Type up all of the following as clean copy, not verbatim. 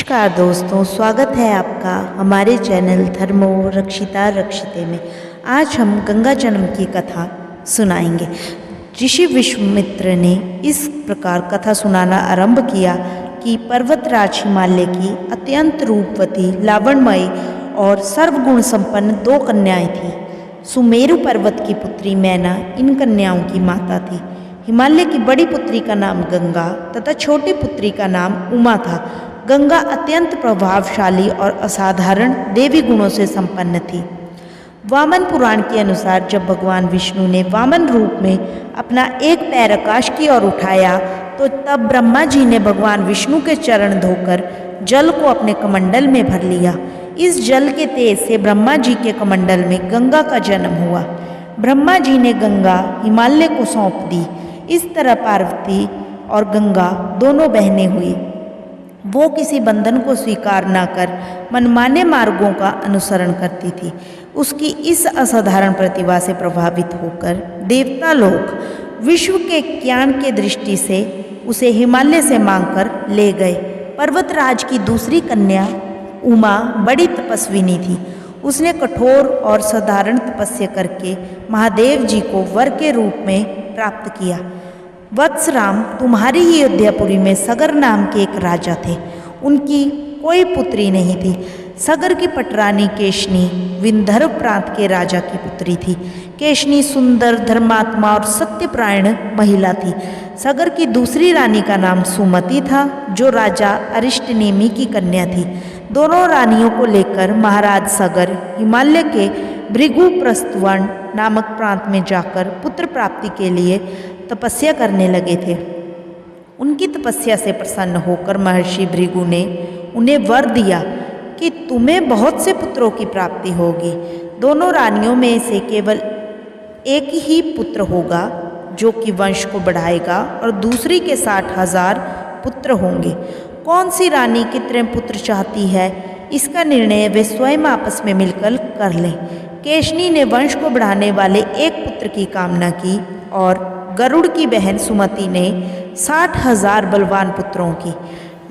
नमस्कार दोस्तों, स्वागत है आपका हमारे चैनल धर्मो रक्षिता रक्षिते में। आज हम गंगा जन्म की कथा सुनाएंगे। ऋषि विश्वामित्र ने इस प्रकार कथा सुनाना आरंभ किया कि पर्वतराज हिमालय की अत्यंत रूपवती, लावण्यमयी और सर्वगुण संपन्न दो कन्याएं थीं। सुमेरु पर्वत की पुत्री मैना इन कन्याओं की माता थी। हिमालय की बड़ी पुत्री का नाम गंगा तथा छोटी पुत्री का नाम उमा था। गंगा अत्यंत प्रभावशाली और असाधारण देवी गुणों से संपन्न थी। वामन पुराण के अनुसार जब भगवान विष्णु ने वामन रूप में अपना एक पैर आकाश की ओर उठाया तो तब ब्रह्मा जी ने भगवान विष्णु के चरण धोकर जल को अपने कमंडल में भर लिया। इस जल के तेज से ब्रह्मा जी के कमंडल में गंगा का जन्म हुआ। ब्रह्मा जी ने गंगा हिमालय को सौंप दी। इस तरह पार्वती और गंगा दोनों बहनें हुई। वो किसी बंधन को स्वीकार न कर मनमाने मार्गों का अनुसरण करती थी। उसकी इस असाधारण प्रतिभा से प्रभावित होकर देवता लोग विश्व के ज्ञान के दृष्टि से उसे हिमालय से मांगकर ले गए। पर्वतराज की दूसरी कन्या उमा बड़ी तपस्विनी थी। उसने कठोर और साधारण तपस्या करके महादेव जी को वर के रूप में प्राप्त किया। वत्सराम, तुम्हारी ही अयोध्यापुरी में सगर नाम के एक राजा थे। उनकी कोई पुत्री नहीं थी। सगर की पटरानी केशनी विंध्य प्रांत के राजा की पुत्री थी। केशनी सुंदर, धर्मात्मा और सत्यपरायण महिला थी। सगर की दूसरी रानी का नाम सुमति था, जो राजा अरिष्टनेमि की कन्या थी। दोनों रानियों को लेकर महाराज सगर हिमालय के भृगुप्रस्थवन नामक प्रांत में जाकर पुत्र प्राप्ति के लिए तपस्या करने लगे थे। उनकी तपस्या से प्रसन्न होकर महर्षि भृगु ने उन्हें वर दिया कि तुम्हें बहुत से पुत्रों की प्राप्ति होगी। दोनों रानियों में से केवल एक ही पुत्र होगा जो कि वंश को बढ़ाएगा और दूसरी के 60,000 पुत्र होंगे। कौन सी रानी कितने पुत्र चाहती है, इसका निर्णय वे स्वयं आपस में मिलकर कर लें। केशनी ने वंश को बढ़ाने वाले एक पुत्र की कामना की और गरुड़ की बहन सुमति ने 60,000 बलवान पुत्रों की।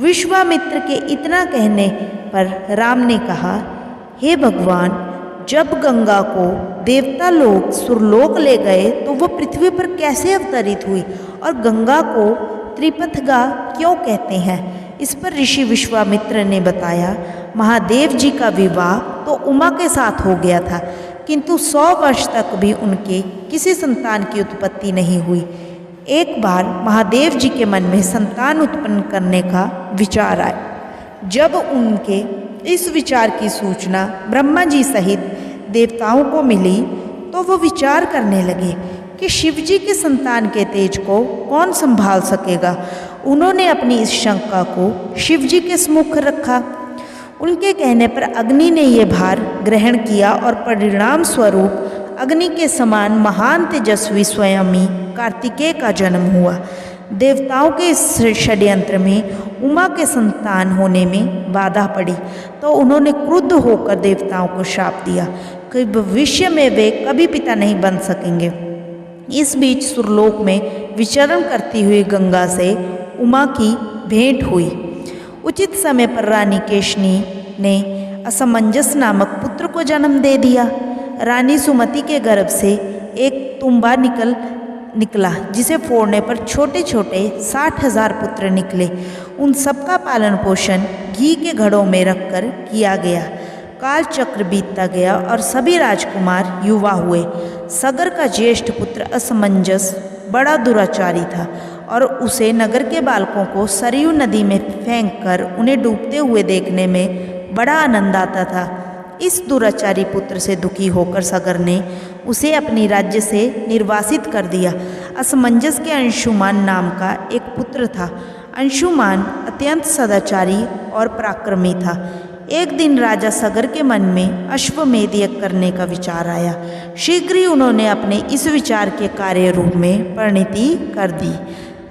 विश्वामित्र के इतना कहने पर राम ने कहा, हे भगवान, जब गंगा को देवता लोग सुरलोक ले गए तो वह पृथ्वी पर कैसे अवतरित हुई और गंगा को त्रिपथगा क्यों कहते हैं? इस पर ऋषि विश्वामित्र ने बताया, महादेव जी का विवाह तो उमा के साथ हो गया था, किंतु 100 वर्ष तक भी उनके किसी संतान की उत्पत्ति नहीं हुई। एक बार महादेव जी के मन में संतान उत्पन्न करने का विचार आया। जब उनके इस विचार की सूचना ब्रह्मा जी सहित देवताओं को मिली तो वो विचार करने लगे कि शिव जी के संतान के तेज को कौन संभाल सकेगा। उन्होंने अपनी इस शंका को शिव जी के सम्मुख रखा। उनके कहने पर अग्नि ने यह भार ग्रहण किया और परिणाम स्वरूप अग्नि के समान महान तेजस्वी स्वयं कार्तिकेय का जन्म हुआ। देवताओं के इस षड्यंत्र में उमा के संतान होने में बाधा पड़ी तो उन्होंने क्रुद्ध होकर देवताओं को श्राप दिया कि भविष्य में वे कभी पिता नहीं बन सकेंगे। इस बीच सुरलोक में विचरण करती हुई गंगा से उमा की भेंट हुई। उचित समय पर रानी केशनी ने असमंजस नामक पुत्र को जन्म दे दिया। रानी सुमति के गर्भ से एक तुम्बा निकला जिसे फोड़ने पर छोटे छोटे 60,000 पुत्र निकले। उन सबका पालन पोषण घी के घड़ों में रखकर किया गया। काल चक्र बीतता गया और सभी राजकुमार युवा हुए। सगर का ज्येष्ठ पुत्र असमंजस बड़ा दुराचारी था और उसे नगर के बालकों को सरयू नदी में फेंककर उन्हें डूबते हुए देखने में बड़ा आनंद आता था। इस दुराचारी पुत्र से दुखी होकर सगर ने उसे अपनी राज्य से निर्वासित कर दिया। असमंजस के अंशुमान नाम का एक पुत्र था। अंशुमान अत्यंत सदाचारी और पराक्रमी था। एक दिन राजा सगर के मन में अश्वमेध यज्ञ करने का विचार आया। शीघ्र ही उन्होंने अपने इस विचार के कार्य रूप में परिणति कर दी।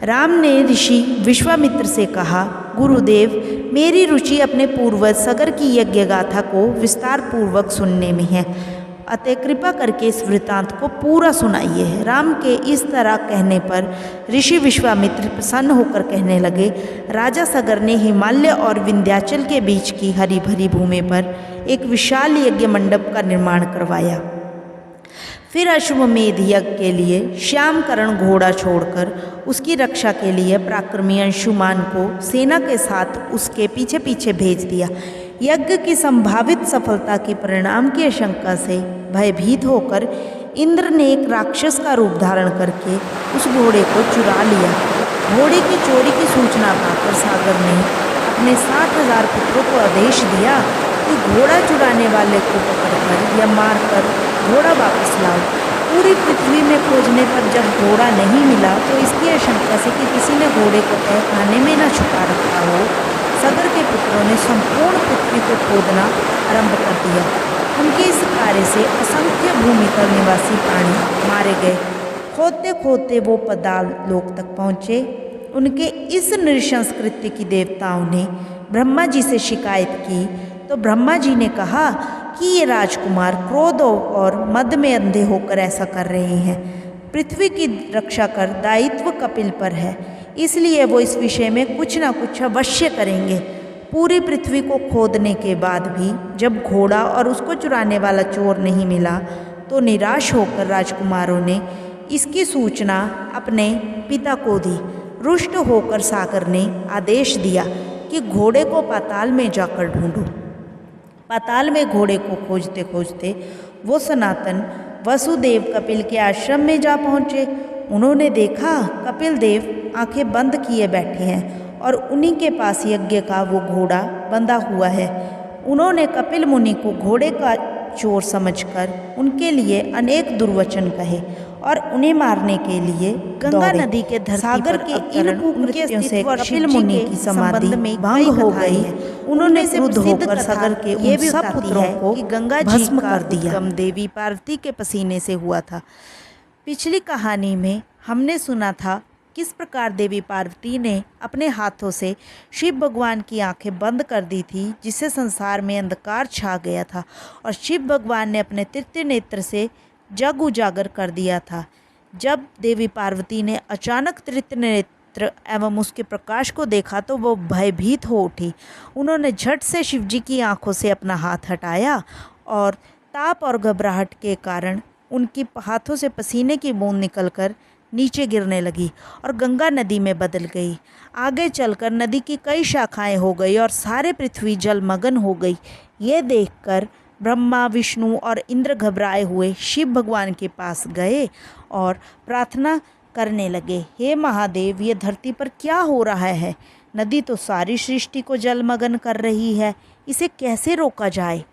राम ने ऋषि विश्वामित्र से कहा, गुरुदेव, मेरी रुचि अपने पूर्वज सगर की यज्ञ गाथा को विस्तार पूर्वक सुनने में है। अतः कृपा करके इस वृतांत को पूरा सुनाइए। राम के इस तरह कहने पर ऋषि विश्वामित्र प्रसन्न होकर कहने लगे, राजा सगर ने हिमालय और विंध्याचल के बीच की हरी भरी भूमि पर एक विशाल यज्ञ मंडप का निर्माण करवाया। फिर अश्वमेध यज्ञ के लिए श्यामकरण घोड़ा छोड़कर उसकी रक्षा के लिए पराक्रमी अंशुमान को सेना के साथ उसके पीछे पीछे भेज दिया। यज्ञ की संभावित सफलता के परिणाम की आशंका से भयभीत होकर इंद्र ने एक राक्षस का रूप धारण करके उस घोड़े को चुरा लिया। घोड़े की चोरी की सूचना पाकर सागर ने अपने 60,000 पुत्रों को आदेश दिया कि घोड़ा चुराने वाले को पकड़कर या मारकर घोड़ा वापस लाओ। पूरी पृथ्वी में खोजने पर जब घोड़ा नहीं मिला तो इसकी आशंका से कि किसी ने घोड़े को तहखाने में न छुपा रखा हो, सगर के पुत्रों ने संपूर्ण पृथ्वी को खोदना आरंभ कर दिया। उनके इस कार्य से असंख्य भूमितल निवासी प्राणी मारे गए। खोदते खोदते वो पाताल लोक तक पहुँचे। उनके इस नृशंस कृत्य की देवताओं ने ब्रह्मा जी से शिकायत की तो ब्रह्मा जी ने कहा कि ये राजकुमार क्रोध और मद में अंधे होकर ऐसा कर रहे हैं। पृथ्वी की रक्षा कर दायित्व कपिल पर है, इसलिए वो इस विषय में कुछ ना कुछ अवश्य करेंगे। पूरी पृथ्वी को खोदने के बाद भी जब घोड़ा और उसको चुराने वाला चोर नहीं मिला तो निराश होकर राजकुमारों ने इसकी सूचना अपने पिता को दी। रुष्ट होकर सागर ने आदेश दिया कि घोड़े को पाताल में जाकर ढूंढो। पाताल में घोड़े को खोजते खोजते वो सनातन वसुदेव कपिल के आश्रम में जा पहुँचे। उन्होंने देखा कपिल देव आंखें बंद किए बैठे हैं और उन्हीं के पास यज्ञ का वो घोड़ा बंधा हुआ है। उन्होंने कपिल मुनि को घोड़े का चोर समझकर उनके लिए अनेक दुर्वचन कहे और उन्हें मारने के लिए गंगा नदी के सागर के इन कुकृत्यों से कपिल मुनि की समाधि भंग हो गई है। उन्होंने क्रुद्ध होकर सागर के ये भी सब पुत्रों को गंगा जी कर दिया। देवी पार्वती के पसीने से हुआ था। पिछली कहानी में हमने सुना था किस प्रकार देवी पार्वती ने अपने हाथों से शिव भगवान की आंखें बंद कर दी थी, जिससे संसार में अंधकार छा गया था और शिव भगवान ने अपने तृतीय नेत्र से जग उजागर कर दिया था। जब देवी पार्वती ने अचानक तृतीय नेत्र एवं उसके प्रकाश को देखा तो वो भयभीत हो उठी। उन्होंने झट से शिवजी की आंखों से अपना हाथ हटाया और ताप और घबराहट के कारण उनकी हाथों से पसीने की बूंद निकलकर नीचे गिरने लगी और गंगा नदी में बदल गई। आगे चलकर नदी की कई शाखाएं हो गई और सारे पृथ्वी जलमग्न हो गई। ये देखकर ब्रह्मा, विष्णु और इंद्र घबराए हुए शिव भगवान के पास गए और प्रार्थना करने लगे, हे महादेव, ये धरती पर क्या हो रहा है? नदी तो सारी सृष्टि को जलमग्न कर रही है, इसे कैसे रोका जाए?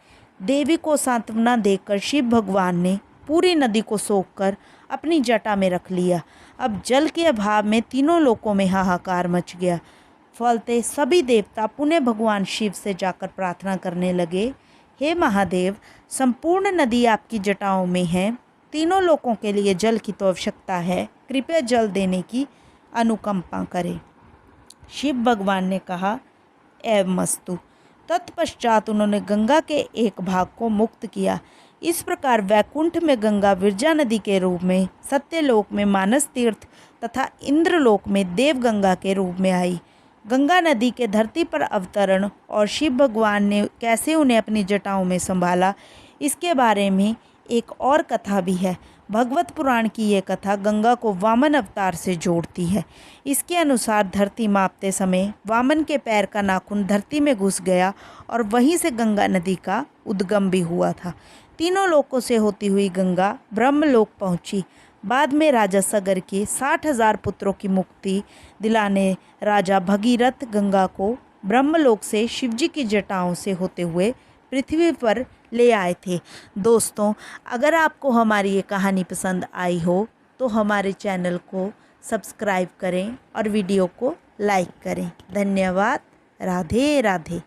देवी को सांत्वना देकर शिव भगवान ने पूरी नदी को सोखकर अपनी जटा में रख लिया। अब जल के अभाव में तीनों लोकों में हाहाकार मच गया। फलते सभी देवता पुनः भगवान शिव से जाकर प्रार्थना करने लगे, हे महादेव, संपूर्ण नदी आपकी जटाओं में है, तीनों लोकों के लिए जल की तो आवश्यकता है, कृपया जल देने की अनुकंपा करें। शिव भगवान ने कहा, एवमस्तु। तत्पश्चात उन्होंने गंगा के एक भाग को मुक्त किया। इस प्रकार वैकुंठ में गंगा विरजा नदी के रूप में, सत्यलोक में मानस तीर्थ तथा इंद्रलोक में देव गंगा के रूप में आई। गंगा नदी के धरती पर अवतरण और शिव भगवान ने कैसे उन्हें अपनी जटाओं में संभाला, इसके बारे में एक और कथा भी है। भगवत पुराण की ये कथा गंगा को वामन अवतार से जोड़ती है। इसके अनुसार धरती मापते समय वामन के पैर का नाखून धरती में घुस गया और वहीं से गंगा नदी का उद्गम भी हुआ था। तीनों लोकों से होती हुई गंगा ब्रह्मलोक पहुंची। बाद में राजा सगर के 60,000 पुत्रों की मुक्ति दिलाने राजा भगीरथ गंगा को ब्रह्मलोक से शिवजी की जटाओं से होते हुए पृथ्वी पर ले आए थे। दोस्तों, अगर आपको हमारी ये कहानी पसंद आई हो तो हमारे चैनल को सब्सक्राइब करें और वीडियो को लाइक करें। धन्यवाद। राधे राधे।